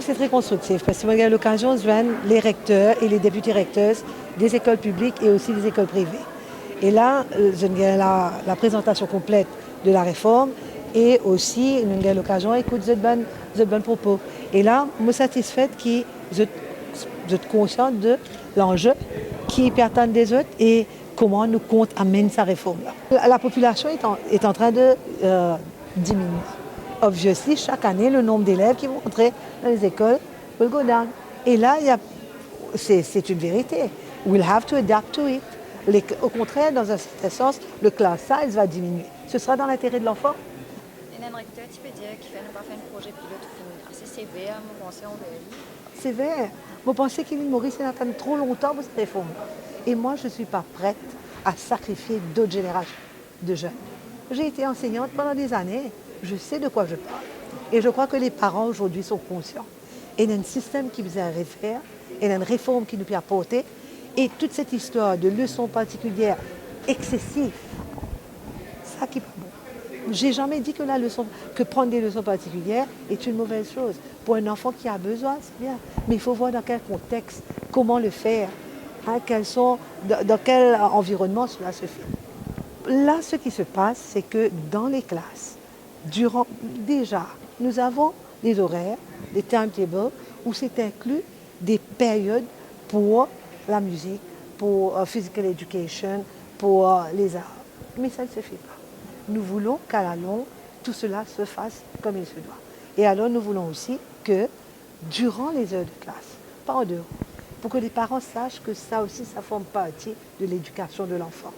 c'est très constructif parce que moi, j'ai l'occasion de joindre les recteurs et les députés recteurs des écoles publiques et aussi des écoles privées. Et là, je ai la présentation complète de la réforme et aussi, j'ai l'occasion d'écouter de bonnes propos. Et là, je suis satisfaite que je suis consciente de l'enjeu qui pertend des autres et comment nous compte amener sa réforme-là. La population est en train de diminuer. Obviously, chaque année, le nombre d'élèves qui vont entrer dans les écoles will go down. Et là, c'est une vérité. We'll have to adapt to it. Au contraire, dans un certain sens, le class size va diminuer. Ce sera dans l'intérêt de l'enfant. Et un recteur, tu peux dire qu'il ne pas faire un projet pilote assez sévère, mon pensée envers lui. Sévère. Vous pensez qu'Émile Maurice attend trop longtemps pour cette réforme. Et moi, je ne suis pas prête à sacrifier d'autres générations de jeunes. J'ai été enseignante pendant des années. Je sais de quoi je parle. Et je crois que les parents aujourd'hui sont conscients. Et il y a un système qui vous a réfère, il y a une réforme qui nous peut apporter. Et toute cette histoire de leçons particulières excessives, ça qui est pas bon. J'ai jamais dit que prendre des leçons particulières est une mauvaise chose. Pour un enfant qui a besoin, c'est bien. Mais il faut voir dans quel contexte, comment le faire, hein, dans quel environnement cela se fait. Là, ce qui se passe, c'est que dans les classes, déjà, nous avons des horaires, des timetables, où c'est inclus des périodes pour la musique, pour physical education, pour les arts. Mais ça ne se fait pas. Nous voulons qu'à la longue, tout cela se fasse comme il se doit. Et alors, nous voulons aussi que, durant les heures de classe, pas en dehors, pour que les parents sachent que ça aussi, ça forme partie de l'éducation de l'enfant.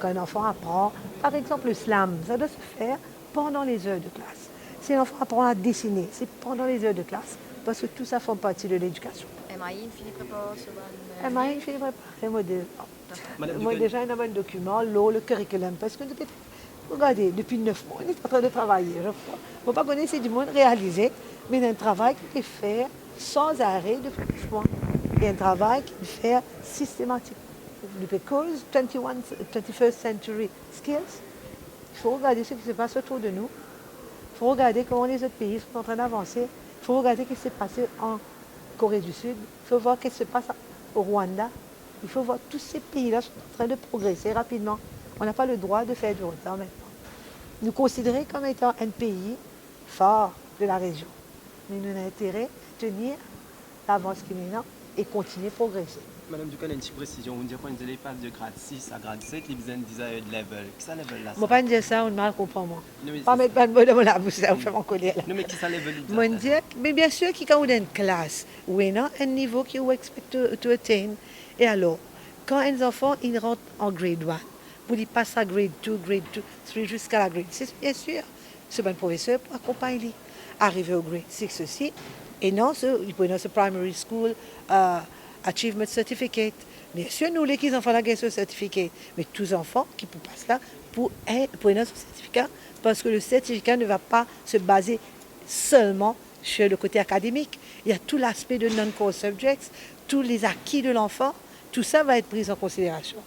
Quand un enfant apprend, par exemple, le slam, ça doit se faire pendant les heures de classe. Si un enfant apprend à dessiner, c'est pendant les heures de classe, parce que tout ça forme partie de l'éducation. MAI, il finit préparer ce MAI, il finit préparer. Moi, déjà, il y a un document, le curriculum, parce que regardez, depuis 9 mois, on est en train de travailler. Je ne peux pas connaître du monde réalisé, mais il y a un travail qui est fait sans arrêt depuis 9 mois. Il y a un travail qui est fait systématiquement. Because 21st century skills, il faut regarder ce qui se passe autour de nous. Il faut regarder comment les autres pays sont en train d'avancer. Il faut regarder ce qui s'est passé en Corée du Sud. Il faut voir ce qui se passe au Rwanda. Il faut voir tous ces pays-là sont en train de progresser rapidement. On n'a pas le droit de faire du retard maintenant. Nous considérer comme étant un pays fort de la région. Mais nous avons intérêt à tenir l'avance qui est maintenant et continuer à progresser. Madame Ducal, une petite précision. Vous dites qu'on les passe de grade 6 à grade 7, ils ont desired level. Qui ça level là? Je ne vais pas dire ça, on ne mal comprend moi. Pas mettre pas de mots dans la bouche, ça fait mon collier là. Non, mais qui ça level? Mais bien sûr, qu'il y a une classe, où il y a un niveau qu'ils expect to attain. Et alors, quand un enfant il rentre en grade 1, vous lui passez à grade 2, grade 3 jusqu'à la grade 6, bien sûr, ce bon professeur pour accompagner. Arriver au grade 6 aussi, et non, il peut avoir ce primary school achievement certificate. Bien sûr, nous, les enfants, là, ce certificat, mais tous les enfants qui passent là pour avoir ce certificat, parce que le certificat ne va pas se baser seulement sur le côté académique. Il y a tout l'aspect de non-core subjects, tous les acquis de l'enfant, tout ça va être pris en considération.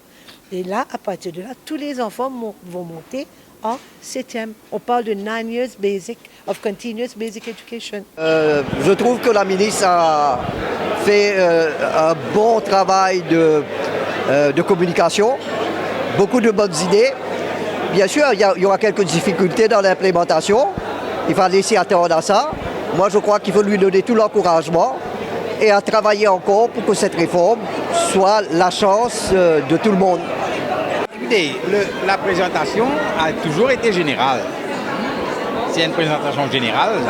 Et là, à partir de là, tous les enfants vont monter en 7e. On parle de 9 years basic of continuous basic education. Je trouve que la ministre a fait un bon travail de communication, beaucoup de bonnes idées. Bien sûr, il y aura quelques difficultés dans l'implémentation. Il va laisser attendre à ça. Moi, je crois qu'il faut lui donner tout l'encouragement et à travailler encore pour que cette réforme soit la chance de tout le monde. Écoutez, la présentation a toujours été générale. C'est une présentation générale.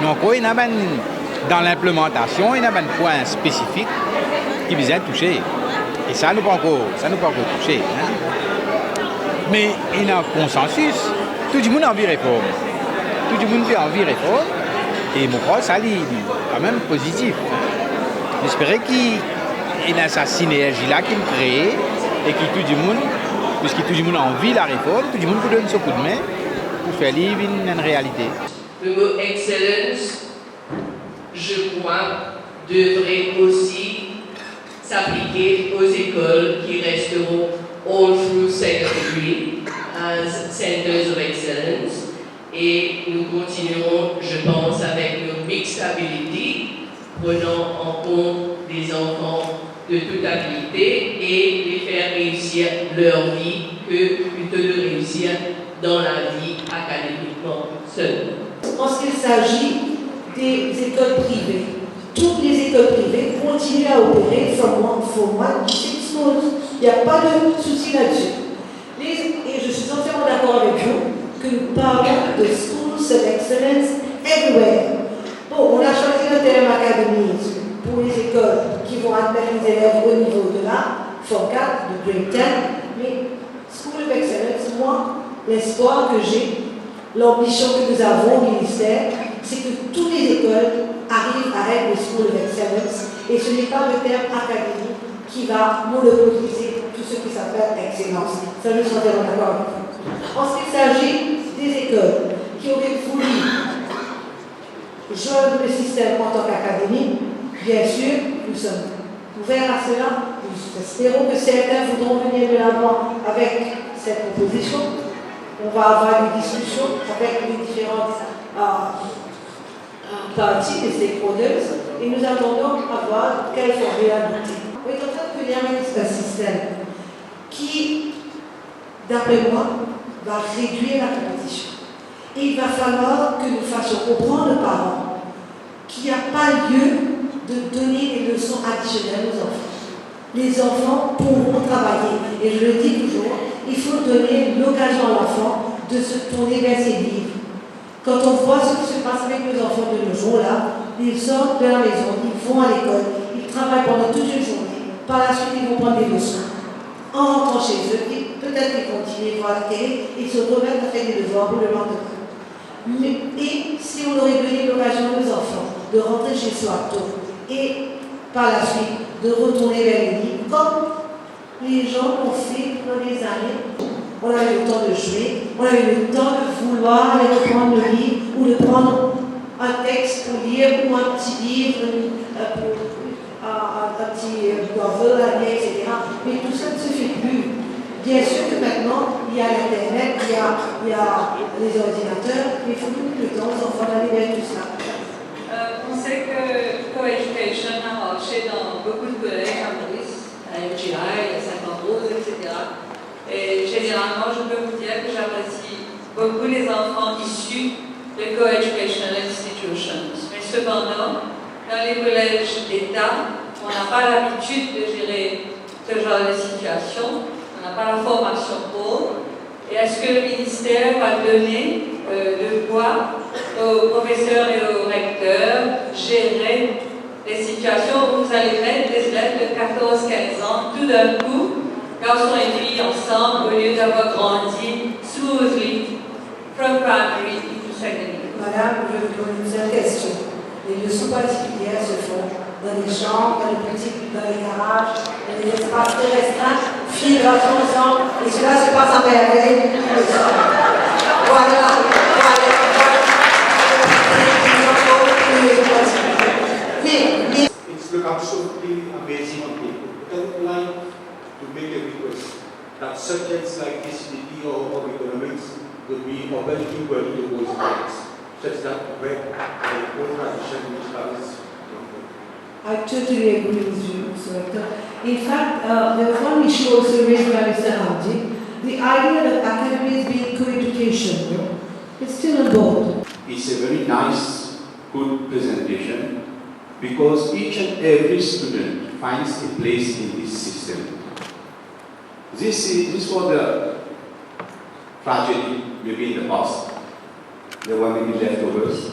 Donc, oui, dans l'implémentation, il y a un point spécifique qui vient toucher. Et ça, nous pas encore touché. Hein. Mais il y a un consensus. Tout le monde a envie de réforme. Tout le monde a envie de réforme. Et mon crois, ça, c'est quand même positif. J'espère qu'il y a cette synergie-là qui est créée et que tout le monde, puisque tout le monde a envie de la réforme, tout le monde vous donne ce coup de main pour faire vivre une réalité. Le mot excellence, je crois, devrait aussi s'appliquer aux écoles qui resteront all through secondary as centers of excellence. Et nous continuerons, je pense, avec nos mixed ability prenant en compte des enfants de toute habilité et les faire réussir leur vie que plutôt de réussir dans la vie académiquement seule. En ce qu'il s'agit des écoles privées, toutes les écoles privées continuent à opérer from one to 6 schools. Il n'y a pas de souci là-dessus. Et je suis entièrement d'accord avec vous que nous parlons de schools of excellence everywhere. Bon, on a choisi le terme académie pour les écoles qui vont admettre les élèves au niveau de la Form 4, de Grade 10, mais School of Excellence, moi, l'espoir que j'ai, l'ambition que nous avons au ministère, c'est que toutes les écoles arrivent à être des School of Excellence, et ce n'est pas le terme académie qui va monopoliser tout ce qui s'appelle excellence. Ça, je suis entièrement d'accord avec vous. En ce qui s'agit des écoles qui auraient voulu joindre le système en tant qu'académie, bien sûr, nous sommes ouverts à cela. Nous espérons que certains voudront venir de l'avant avec cette proposition. On va avoir des discussions avec les différentes parties, les stakeholders, et nous attendons à voir quelle formule adopter. On est en train de venir avec un système qui, d'après moi, va réduire la compétition. Et il va falloir que nous fassions comprendre aux parents qu'il n'y a pas lieu de donner des leçons additionnelles aux enfants. Les enfants pourront travailler. Et je le dis toujours, il faut donner l'occasion à l'enfant de se tourner vers ses livres. Quand on voit ce qui se passe avec nos enfants de nos jours là, ils sortent de la maison, ils vont à l'école, ils travaillent pendant toute une journée. Par la suite, ils vont prendre des leçons. En rentrant chez eux, peut-être qu'ils continuent voir la télé et se remettent à faire des devoirs pour le lendemain. Et si on aurait donné l'occasion aux enfants de rentrer chez soi tôt et par la suite de retourner vers les livres, comme les gens ont fait dans les années, on avait le temps de jouer, on avait le temps de vouloir aller reprendre le livre ou de prendre un texte pour lire ou un petit livre, un petit novel à lire, etc. Mais tout ça ne se fait plus. Bien sûr que maintenant, il y a l'Internet, il y a les ordinateurs, mais il faut plus de temps aux enfants d'aller vers tout ça. On sait que co-education a marché dans beaucoup de collèges à Maurice, à MGI, à Saint-Rose, etc. Et généralement, je peux vous dire que j'apprécie beaucoup les enfants issus de co-education institutions. Mais cependant, dans les collèges d'État, on n'a pas l'habitude de gérer ce genre de situation. On n'a pas la formation pour. Et est-ce que le ministère va donner de quoi aux professeurs et aux recteurs gérer les situations où vous allez mettre des élèves de 14-15 ans tout d'un coup, garçons et filles ensemble, au lieu d'avoir grandi smoothly from primary to secondary? Madame, je vous pose une seule question. Les leçons particulières se font dans les chambres, dans les garages, dans les espaces très restreints, filles, garçons ensemble, et cela se passe en merveille. Voilà. It's look absolutely amazing on paper. I would like to make a request that subjects like disability or economics will be openly worthy to boys and girls, such that where the old tradition which has. I totally agree with you, Mr. Rector. In fact, there was one issue also raised by Mr. Hamdi, the idea that academies being co-education, it's still on board. It's a very nice, good presentation because each and every student finds a place in this system. This was the tragedy maybe in the past. There were many leftovers.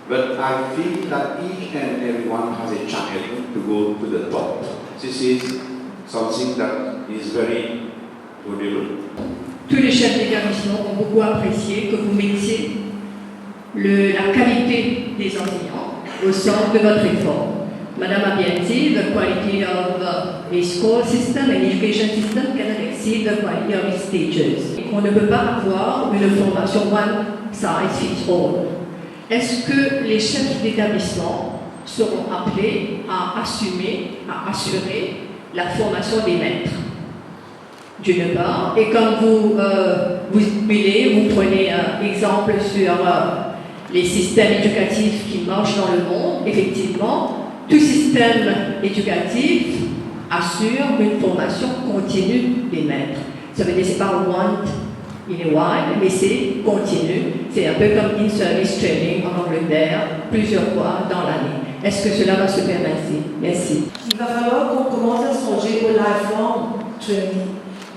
But I feel that each and everyone has a chance to go to the top. This is something that is very valuable. Tous les chefs d'établissement ont beaucoup apprécié que vous mettiez la qualité des enseignants au centre de votre réforme. Madame a bien dit, the quality of a school system and education system cannot exceed the quality of its teachers. On ne peut pas avoir une formation one size fits all. Est-ce que les chefs d'établissement seront appelés à assumer, à assurer la formation des maîtres, d'une part, et comme vous prenez un exemple sur les systèmes éducatifs qui marchent dans le monde, effectivement, tout système éducatif assure une formation continue des maîtres. Ça veut dire que ce n'est pas one in a while, mais c'est continu. C'est un peu comme in-service training en Angleterre, plusieurs fois dans l'année. Est-ce que cela va se faire ainsi? Merci. Il va falloir qu'on commence à songer au lifelong training.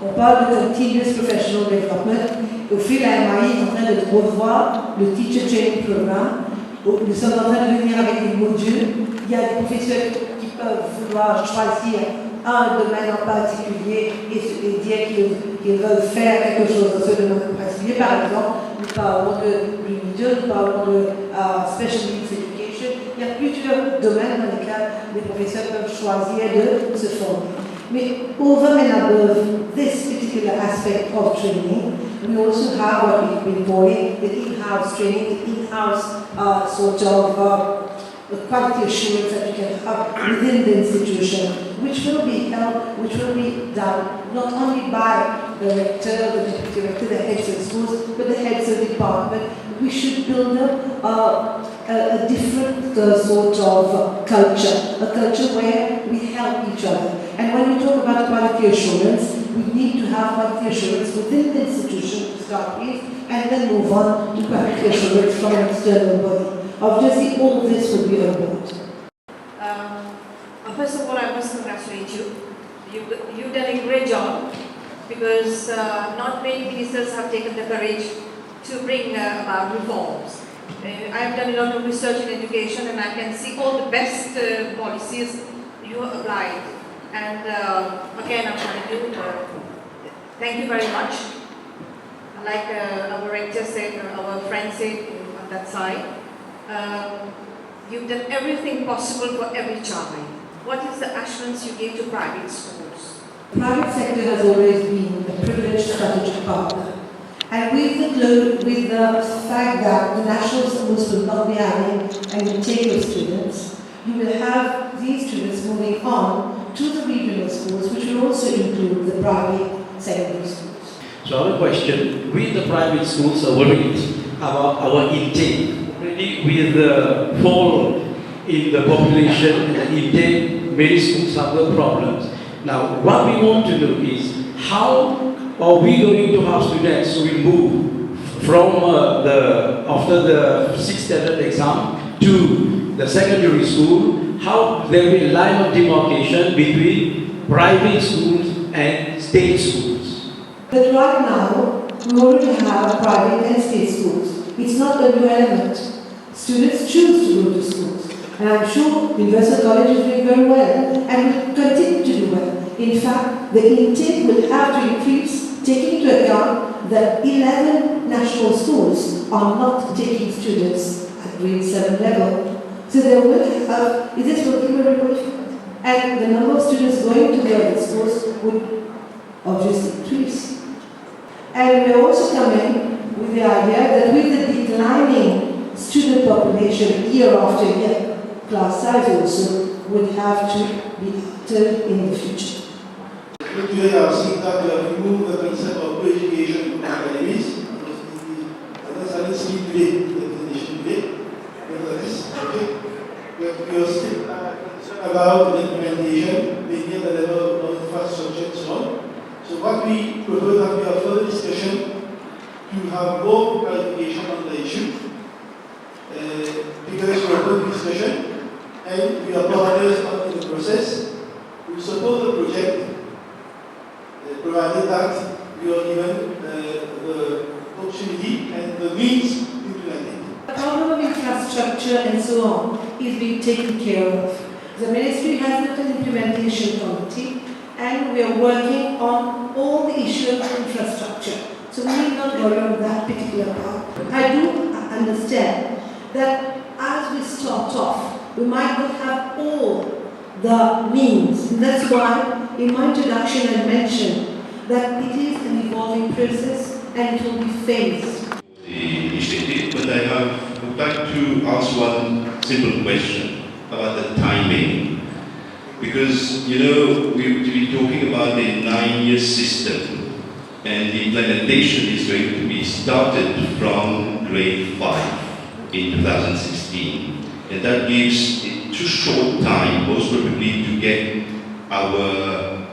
On parle de continuous professional development. Au fil, la MAI est en train de revoir le teacher training programme. Nous sommes en train de venir avec des modules. Il y a des professeurs qui peuvent vouloir choisir un domaine en particulier et dire qu'ils veulent faire quelque chose dans ce domaine en particulier. Par exemple, nous parlons de remedial, nous parlons de special needs education. Il y a plusieurs domaines dans lesquels les professeurs peuvent choisir de se former. Mais over and above this particular aspect of training, we also have what we've been calling the in-house training, the in-house sort of quality assurance that you can have within the institution, which will be done not only by the rector, the deputy director, the heads of schools, but the heads of department. We should build up a different sort of culture, a culture where we help each other. And when we talk about quality assurance, we need to have quality assurance within the institution to start with, and then move on to quality assurance from an external body. Obviously, all this will be on board. First of all, I must congratulate you. You've done a great job because not many ministers have taken the courage to bring about reforms. I've done a lot of research in education and I can see all the best policies you have applied. And again, I'm telling you, thank you very much. Like our rector said, our friend said on that side, you've done everything possible for every child. What is the assurance you give to private schools? The private sector has always been a privileged strategic partner. And with the fact that the national schools will not be having an intake of students, you will have these students moving on to the regional schools, which will also include the private secondary schools. So I have a question. With the private schools are worried about our intake. Already with the fall in the population and the intake, many schools have the problems. Now, what we want to know is how are we going to have students who will move from after the 6th standard exam to the secondary school, how there will be line of demarcation between private schools and state schools. But right now, we already have private and state schools. It's not a new element. Students choose to go to schools. And I'm sure Universal College is doing very well and will continue to do well. In fact, the intake will have to increase, taking into account that 11 national schools are not taking students at grade 7 level. So they will have, this will be very difficult. And the number of students going to the other schools would obviously increase. And we're also coming with the idea that with the declining student population year after year, class size also would have to be altered in the future. Today I have seen that we have removed the concept of co-education from academies. That's an issue today, the definition today. Nevertheless, okay, we are still concerned about the implementation, maybe at the level of infrastructure and so on. So what we propose that we have further discussion to have more clarification on the issue. Because we are open discussion and we are partners in the process. We support the project provided that we are given the opportunity and the means to implement it. The problem of infrastructure and so on is being taken care of. The ministry has got an implementation committee and we are working on all the issues of infrastructure. So we need not worry on that particular part. I do understand that as we start off, we might not have all the means. And that's why in my introduction I mentioned that it is an evolving process and it will be phased. The initiative, but I would like to ask one simple question about the timing. Because, you know, we've been talking about the 9-year system and the implementation is going to be started from grade 5 in 2016. And that gives too short time, most probably, to get our,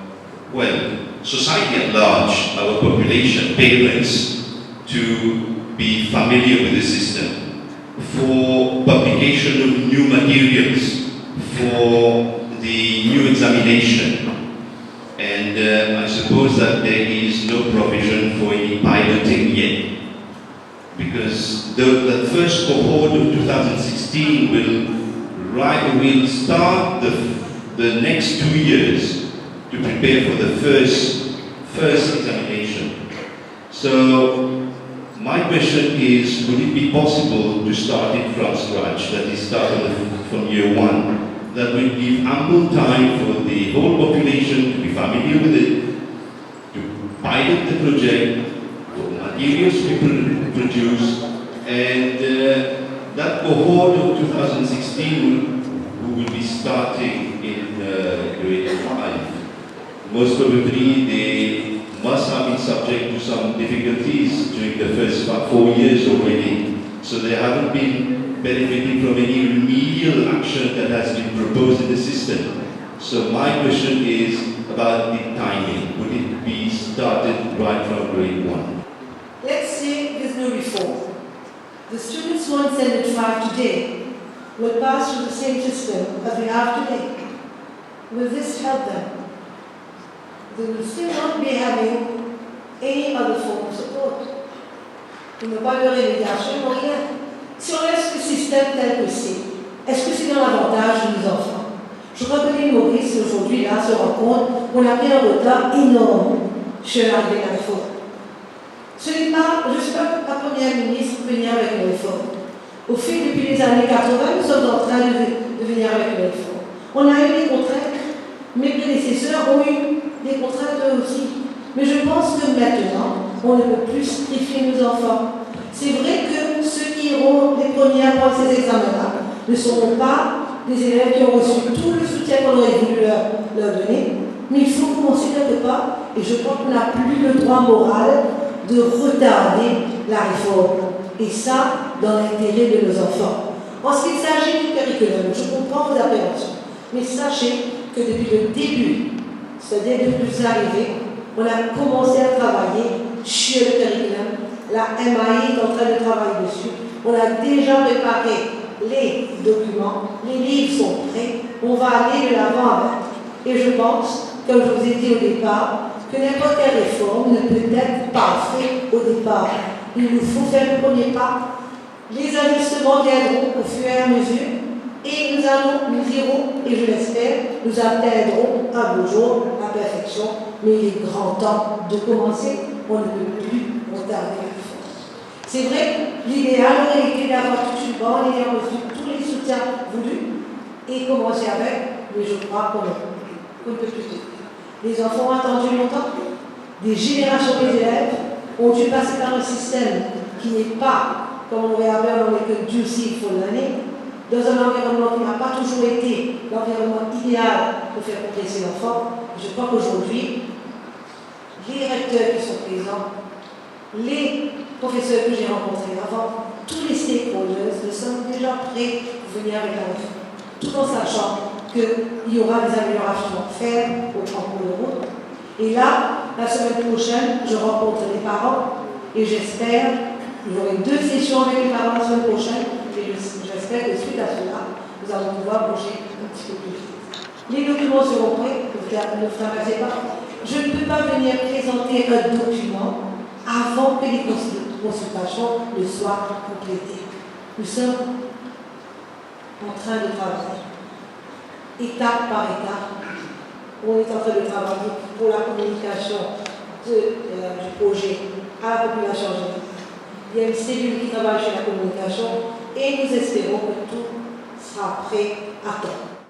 well, society at large, our population, parents, to be familiar with the system, for publication of new materials, for the new examination. And I suppose that there is no provision for any piloting yet, because the first cohort of 2016 will start the next 2 years to prepare for the first examination. So my question is, would it be possible to start it from scratch, that is start from year one? That will give ample time for the whole population to be familiar with it, to pilot the project, for materials to be produced, and that cohort of 2016 who will be starting in grade 5, most probably they must have been subject to some difficulties during the first 4 years already, so they haven't been benefiting from any remedial action that has been proposed in the system. So my question is about the timing. Would it be started right from grade 1? Let's say there's no reform. The students who are in Standard 5 today will pass through the same system as we have today. Will this help them? They will still not be having any other form of support. Ils n'ont pas de rémédiation, rien. Si on laisse le système tel que c'est, est-ce que c'est dans l'avantage de nos enfants? Je crois que l'île Maurice, aujourd'hui, là, se rend compte qu'on a pris un retard énorme sur l'arrivée de la réforme. Ce n'est pas, je ne suis pas la première ministre venir avec une réforme. Au fil, depuis les années 80, nous sommes en train de venir avec une réforme. On a eu des contraintes, mes prédécesseurs ont eu des contraintes eux aussi. Mais je pense que maintenant, on ne peut plus sacrifier nos enfants. C'est vrai que ceux qui iront les premiers à prendre ces examens-là ne seront pas des élèves qui ont reçu tout le soutien qu'on aurait voulu leur donner, mais il faut commencer quelque part, et je crois qu'on n'a plus le droit moral de retarder la réforme, et ça dans l'intérêt de nos enfants. En ce qui s'agit du curriculum, je comprends vos appréhensions, mais sachez que depuis le début, c'est-à-dire depuis que vous arrivez, on a commencé à travailler sur le curriculum. La MAI est en train de travailler dessus. On a déjà préparé les documents, les livres sont prêts, on va aller de l'avant avec. Et je pense, comme je vous ai dit au départ, que n'importe quelle réforme ne peut être parfaite au départ. Il nous faut faire le premier pas. Les ajustements viendront au fur et à mesure et nous irons, et je l'espère, nous atteindrons un beau jour la perfection. Mais il est grand temps de commencer. On ne peut plus retarder la réforme. C'est vrai que l'idéal aurait été d'avoir toute une bande et d'avoir reçu tous les soutiens voulus et commencer avec, mais je crois qu'on ne peut plus tout. Les enfants ont attendu longtemps. Des générations d'élèves ont dû passer par un système qui n'est pas, comme on regarde dans les conducive for learning, dans un environnement qui n'a pas toujours été l'environnement idéal pour faire progresser l'enfant. Je crois qu'aujourd'hui, les recteurs qui sont présents, les professeurs que j'ai rencontrés avant, tous les stakeholders, nous sommes déjà prêts pour venir avec la réforme, tout en sachant qu'il y aura des améliorations à faire au cours de route. Et là, la semaine prochaine, je rencontre les parents et j'espère, j'aurai 2 sessions avec les parents la semaine prochaine et j'espère que suite à cela, nous allons pouvoir bouger un petit peu plus vite. Les documents seront prêts, ne vous traversez pas. Je ne peux pas venir présenter un document avant que les consultations ne soient complétées. Nous sommes en train de travailler, étape par étape. On est en train de travailler pour la communication du projet à la population générale. Il y a une cellule qui travaille sur la communication et nous espérons que tout sera prêt à temps.